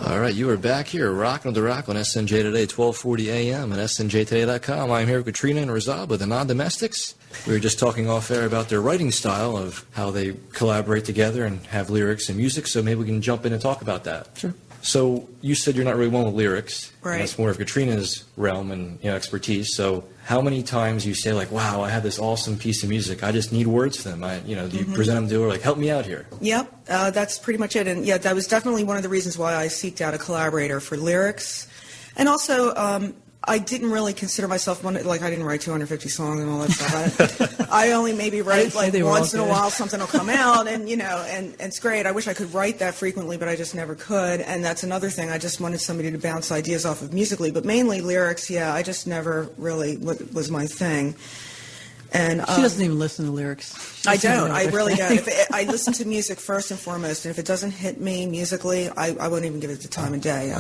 All right, you are back here, rocking with the rock on SNJ Today, 1240 a.m. at snjtoday.com. I'm here with Katrina and Razab with the Non-Domestiks. We were just talking off air about their writing style, of how they collaborate together and have lyrics and music, so maybe we can jump in and talk about that. Sure. So you said you're not really one with lyrics. Right. And that's more of Katrina's realm and expertise. So how many times you say, like, wow, I have this awesome piece of music, I just need words for them. Do you present them to her, like, help me out here? Yep, that's pretty much it. And yeah, that was definitely one of the reasons why I seeked out a collaborator for lyrics. And also, I didn't really consider myself I didn't write 250 songs and all that stuff. I only maybe write like once in a while something will come out, and and it's great. I wish I could write that frequently, but I just never could. And that's another thing. I just wanted somebody to bounce ideas off of musically, but mainly lyrics. Yeah, I just never really was my thing. And she doesn't even listen to lyrics. I don't. I really don't. I listen to music first and foremost, and if it doesn't hit me musically, I won't even give it the time of day.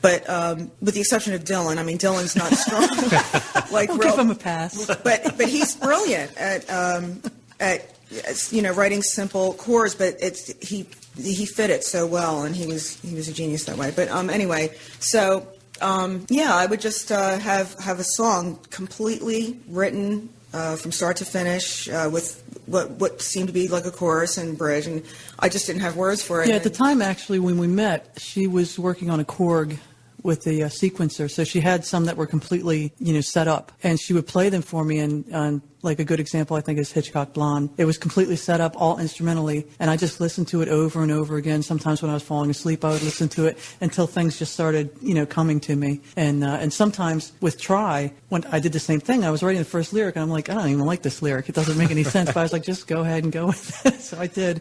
But with the exception of Dylan, I mean, Dylan's not strong. We'll give him a pass. But he's brilliant at writing simple chords. But he fit it so well, and he was a genius that way. But anyway, so I would just have a song completely written from start to finish with what seemed to be like a chorus and bridge, and I just didn't have words for it. Yeah, at the time, actually, when we met, she was working on a Korg with the sequencer, so she had some that were completely, set up, and she would play them for me. And like a good example, I think, is Hitchcock Blonde. It was completely set up, all instrumentally, and I just listened to it over and over again. Sometimes when I was falling asleep, I would listen to it until things just started, coming to me. And sometimes with Try, when I did the same thing, I was writing the first lyric, and I'm like, I don't even like this lyric. It doesn't make any sense. But I was like, just go ahead and go with it. So I did.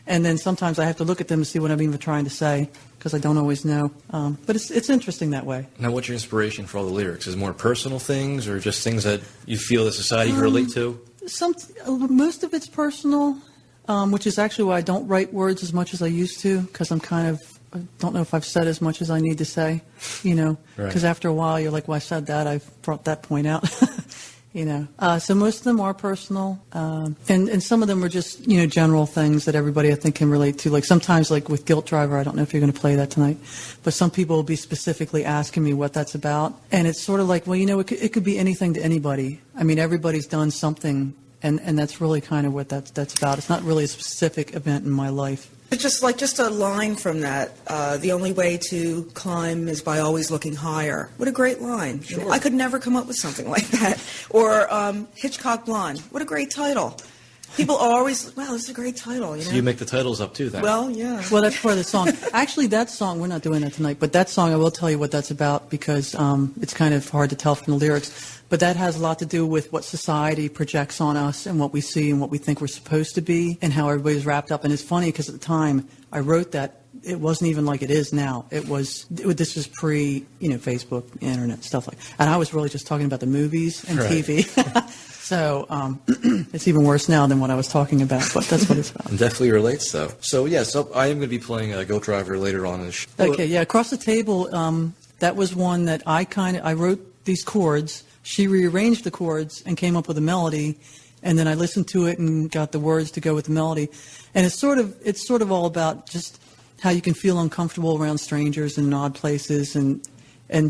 And then sometimes I have to look at them to see what I'm even trying to say, because I don't always know. But it's interesting that way. Now, what's your inspiration for all the lyrics? Is it more personal things, or just things that you feel that society can relate to? Most of it's personal, which is actually why I don't write words as much as I used to, because I don't know if I've said as much as I need to say, because after a while you're like, well, I said that, I've brought that point out. So most of them are personal, and some of them are just, general things that everybody, I think, can relate to. Like sometimes, like with Guilt Driver, I don't know if you're going to play that tonight, but some people will be specifically asking me what that's about. And it's sort of like, well, it could be anything to anybody. I mean, everybody's done something, and that's really kind of what that's about. It's not really a specific event in my life. It's just a line from that. The only way to climb is by always looking higher. What a great line. Sure. I could never come up with something like that. Or Hitchcock Blonde. What a great title. People are always, wow, this is a great title. So you make the titles up too, then? Well, yeah. Well, that's part of the song. Actually, that song, we're not doing that tonight, but that song, I will tell you what that's about, because it's kind of hard to tell from the lyrics. But that has a lot to do with what society projects on us and what we see and what we think we're supposed to be and how everybody's wrapped up. And it's funny because at the time I wrote that, it wasn't even like it is now. This was pre, Facebook, internet, stuff like that. And I was really just talking about the movies and right. TV. So it's even worse now than what I was talking about, but that's what it's about. It definitely relates, though. So I am going to be playing Guilt Driver later on in the show. Okay, yeah, Across the Table, that was one that I wrote these chords. She rearranged the chords and came up with a melody, and then I listened to it and got the words to go with the melody. And it's sort of all about just how you can feel uncomfortable around strangers in odd places, and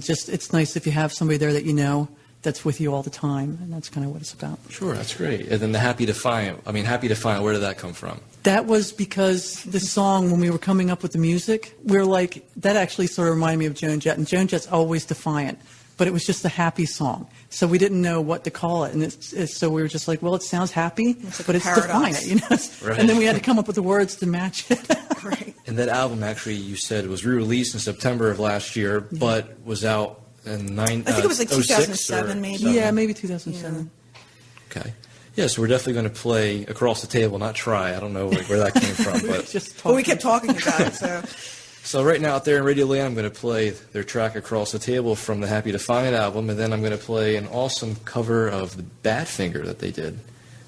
just it's nice if you have somebody there that that's with you all the time, and that's kind of what it's about. Sure, that's great. And then the Happy Defiant, where did that come from? That was because the song, when we were coming up with the music, we were like, that actually sort of reminded me of Joan Jett, and Joan Jett's always defiant. But it was just a happy song, so we didn't know what to call it, and so we were just like, well, it sounds happy, but it's defiant, Right. And then we had to come up with the words to match it. Right. And that album, actually, you said was re-released in September of last year, but was out in I think it was like 2007, maybe. Yeah, maybe 2007. Yeah. Okay. Yeah, so we're definitely going to play Across the Table, not Try. I don't know where that came from, but We kept talking about it, so. So right now out there in Radio Land, I'm going to play their track Across the Table from the Happy Defiant album, and then I'm going to play an awesome cover of the Badfinger that they did.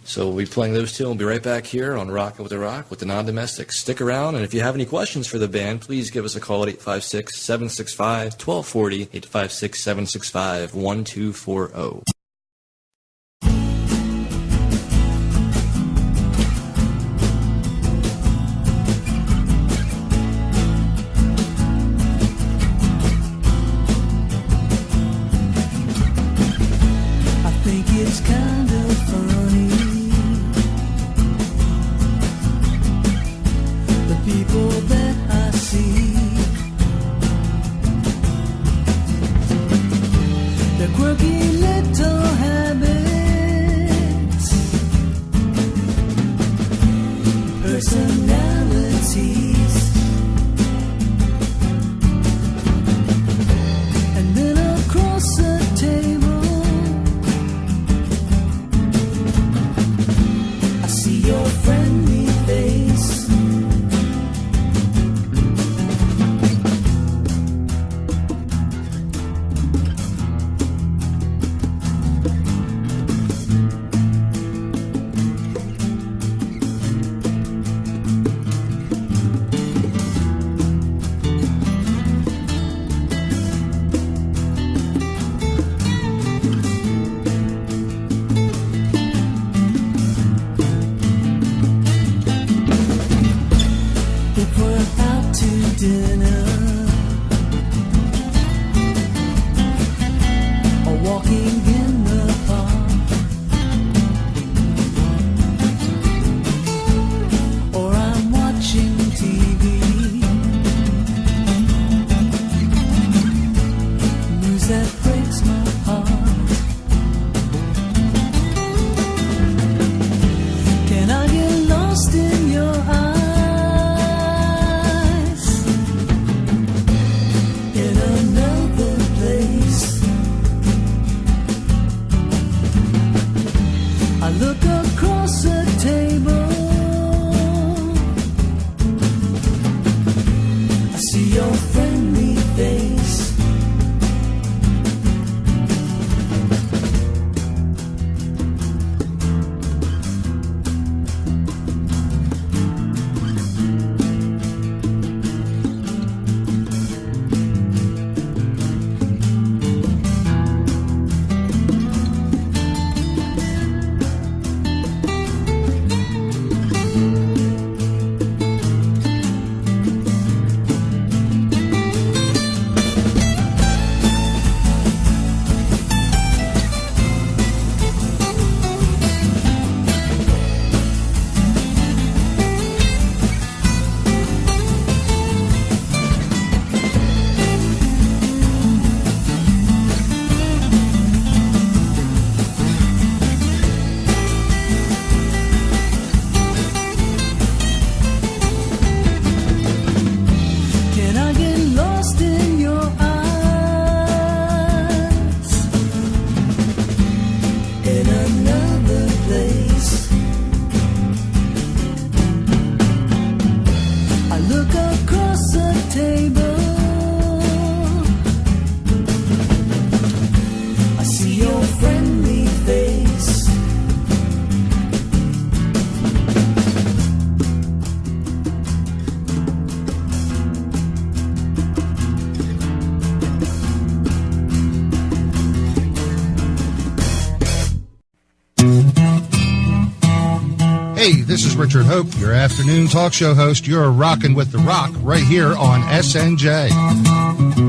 So we'll be playing those two, and we'll be right back here on Rockin' with the Rock with the Non-Domestiks. Stick around, and if you have any questions for the band, please give us a call at 856-765-1240, 856-765-1240. personalities. And then across the table, I see your friendly face. If we're out to dinner or walking in the park, or I'm watching TV, news that breaks my heart, can I get lost in your eyes? I look across the table, I see your friendly face. Can I get lost in your eyes? In another place, I look across the table, I see your friendly face. Hey, this is Richard Hope, your afternoon talk show host. You're rocking with The Rock right here on SNJ.